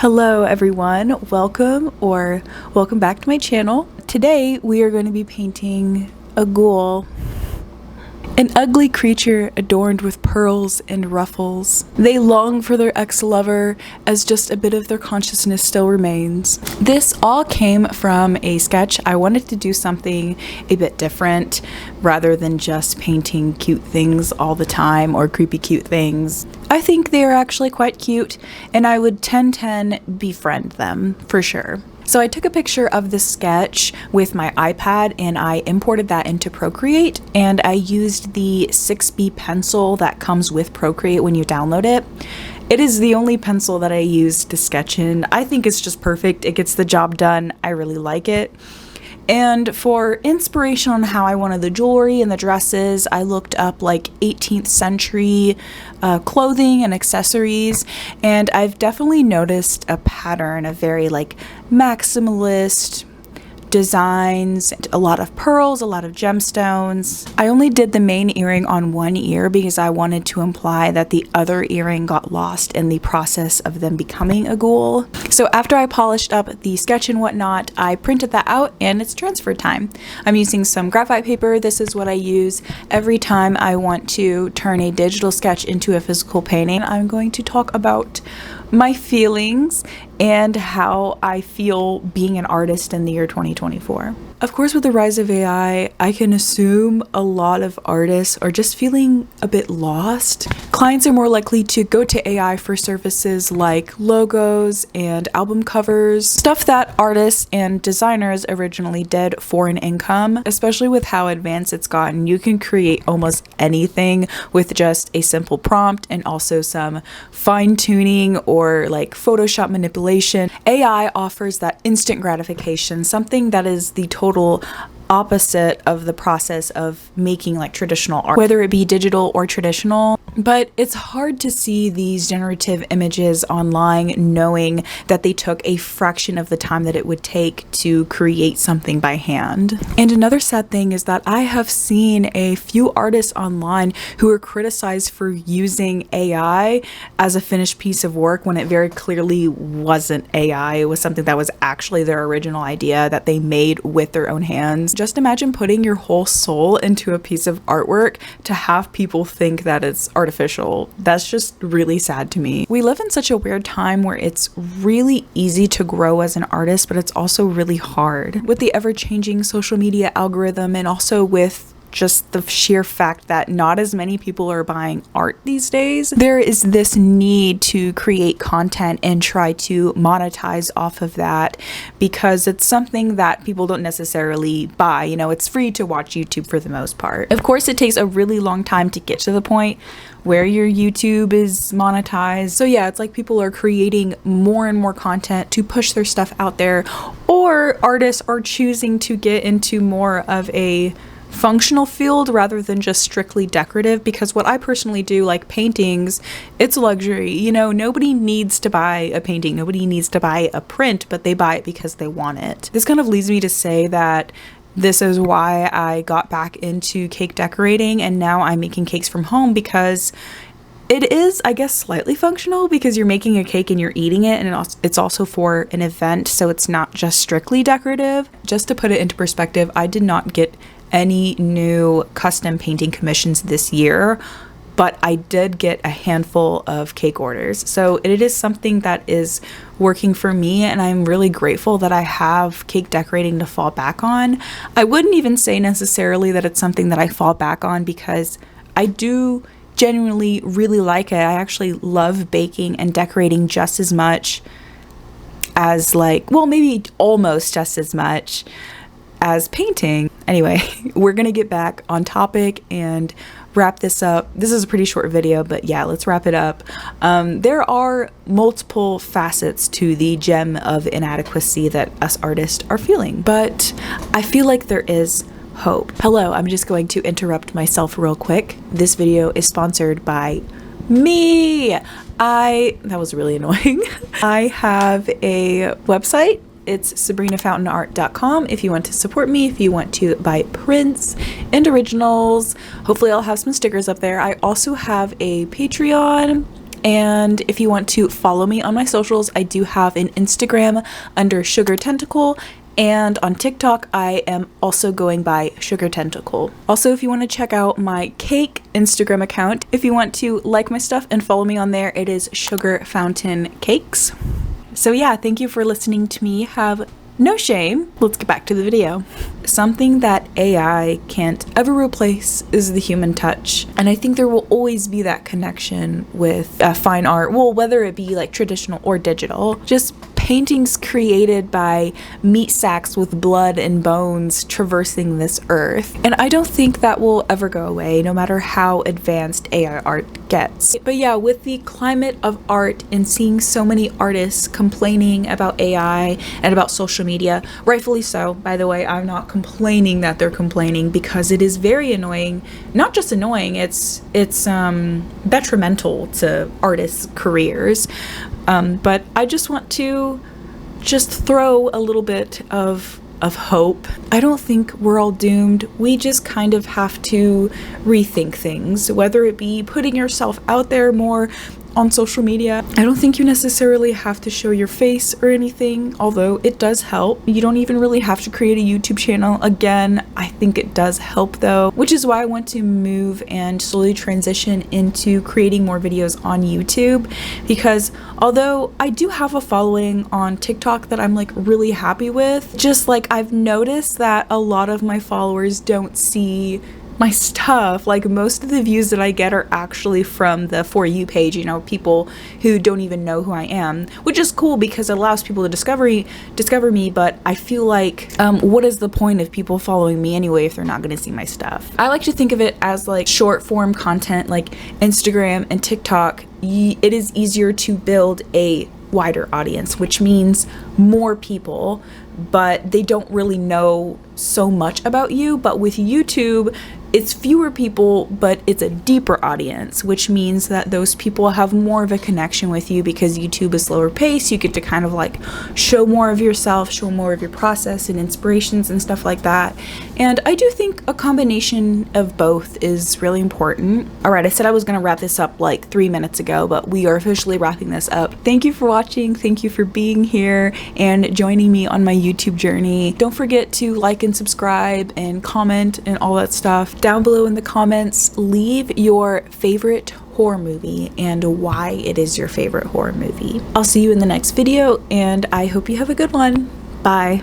Hello everyone, welcome back to my channel. Today we are going to be painting a ghoul, an ugly creature adorned with pearls and ruffles. They long for their ex-lover as just a bit of their consciousness still remains. This all came from a sketch. I wanted to do something a bit different rather than just painting cute things all the time or creepy cute things. I think they are actually quite cute and I would 10/10 befriend them for sure. So I took a picture of the sketch with my iPad and I imported that into Procreate, and I used the 6B pencil that comes with Procreate when you download it. It is the only pencil that I used to sketch in. I think it's just perfect. It gets the job done. I really like it. And for inspiration on how I wanted the jewelry and the dresses, I looked up like 18th century clothing and accessories, and I've definitely noticed a pattern of very like maximalist designs, a lot of pearls, a lot of gemstones. I only did the main earring on one ear because I wanted to imply that the other earring got lost in the process of them becoming a ghoul. So after I polished up the sketch and whatnot, I printed that out and it's transfer time. I'm using some graphite paper. This is what I use every time I want to turn a digital sketch into a physical painting. I'm going to talk about my feelings and how I feel being an artist in the year 2024. Of course, with the rise of AI, I can assume a lot of artists are just feeling a bit lost. Clients are more likely to go to AI for services like logos and album covers, stuff that artists and designers originally did for an income. Especially with how advanced it's gotten, you can create almost anything with just a simple prompt and also some fine-tuning or like Photoshop manipulation. AI offers that instant gratification, something that is the total opposite of the process of making like traditional art, whether it be digital or traditional. But it's hard to see these generative images online knowing that they took a fraction of the time that it would take to create something by hand. And another sad thing is that I have seen a few artists online who are criticized for using AI as a finished piece of work when it very clearly wasn't AI. It was something that was actually their original idea that they made with their own hands. Just imagine putting your whole soul into a piece of artwork to have people think that it's artificial. That's just really sad to me. We live in such a weird time where it's really easy to grow as an artist, but it's also really hard with the ever-changing social media algorithm, and also with just the sheer fact that not as many people are buying art these days. There is this need to create content and try to monetize off of that because it's something that people don't necessarily buy. You know, it's free to watch YouTube for the most part. Of course, it takes a really long time to get to the point where your YouTube is monetized. So yeah, it's like people are creating more and more content to push their stuff out there, or artists are choosing to get into more of a functional field rather than just strictly decorative, because what I personally do, like paintings, it's a luxury. You know, nobody needs to buy a painting, nobody needs to buy a print, but they buy it because they want it. This kind of leads me to say that this is why I got back into cake decorating, and now I'm making cakes from home, because it is, I guess, slightly functional because you're making a cake and you're eating it, and it's also for an event, so it's not just strictly decorative. Just to put it into perspective, I did not get any new custom painting commissions this year, but I did get a handful of cake orders. So it is something that is working for me, and I'm really grateful that I have cake decorating to fall back on. I wouldn't even say necessarily that it's something that I fall back on, because I do genuinely really like it. I actually love baking and decorating just as much as, like, well, maybe almost just as much as painting. Anyway, we're gonna get back on topic and wrap this up. This is a pretty short video, but yeah, let's wrap it up. There are multiple facets to the gem of inadequacy that us artists are feeling, but I feel like there is hope. Hello, I'm just going to interrupt myself real quick. This video is sponsored by me. That was really annoying. I have a website. It's sabrinafountainart.com if you want to support me, if you want to buy prints and originals. Hopefully I'll have some stickers up there. I also have a Patreon. And if you want to follow me on my socials, I do have an Instagram under Sugar Tentacle, and on TikTok I am also going by Sugar Tentacle. Also, if you want to check out my cake Instagram account, if you want to like my stuff and follow me on there, it is Sugar Fountain Cakes. So yeah, thank you for listening to me have no shame. Let's get back to the video. Something that AI can't ever replace is the human touch. And I think there will always be that connection with fine art, well, whether it be like traditional or digital. Just paintings created by meat sacks with blood and bones traversing this earth. And I don't think that will ever go away, no matter how advanced AI art gets. But yeah, with the climate of art and seeing so many artists complaining about AI and about social media, rightfully so, by the way, I'm not complaining that they're complaining, because it is very annoying. Not just annoying, it's detrimental to artists' careers. But I just want to throw a little bit of hope. I don't think we're all doomed. We just kind of have to rethink things, whether it be putting yourself out there more on social media. I don't think you necessarily have to show your face or anything, although it does help. You don't even really have to create a YouTube channel. Again, I think it does help though, which is why I want to move and slowly transition into creating more videos on YouTube, because although I do have a following on TikTok that I'm like really happy with, just like I've noticed that a lot of my followers don't see my stuff. Like most of the views that I get are actually from the For You page, you know, people who don't even know who I am, which is cool because it allows people to discover me. But I feel like what is the point of people following me anyway if they're not going to see my stuff? I like to think of it as like short form content, like Instagram and TikTok. It is easier to build a wider audience, which means more people, but they don't really know so much about you. But with YouTube, it's fewer people, but it's a deeper audience, which means that those people have more of a connection with you because YouTube is slower paced. You get to kind of like show more of yourself, show more of your process and inspirations and stuff like that. And I do think a combination of both is really important. All right, I said I was gonna wrap this up like 3 minutes ago, but we are officially wrapping this up. Thank you for watching. Thank you for being here and joining me on my YouTube journey. Don't forget to like and subscribe and comment and all that stuff. Down below in the comments, leave your favorite horror movie and why it is your favorite horror movie. I'll see you in the next video, and I hope you have a good one. Bye.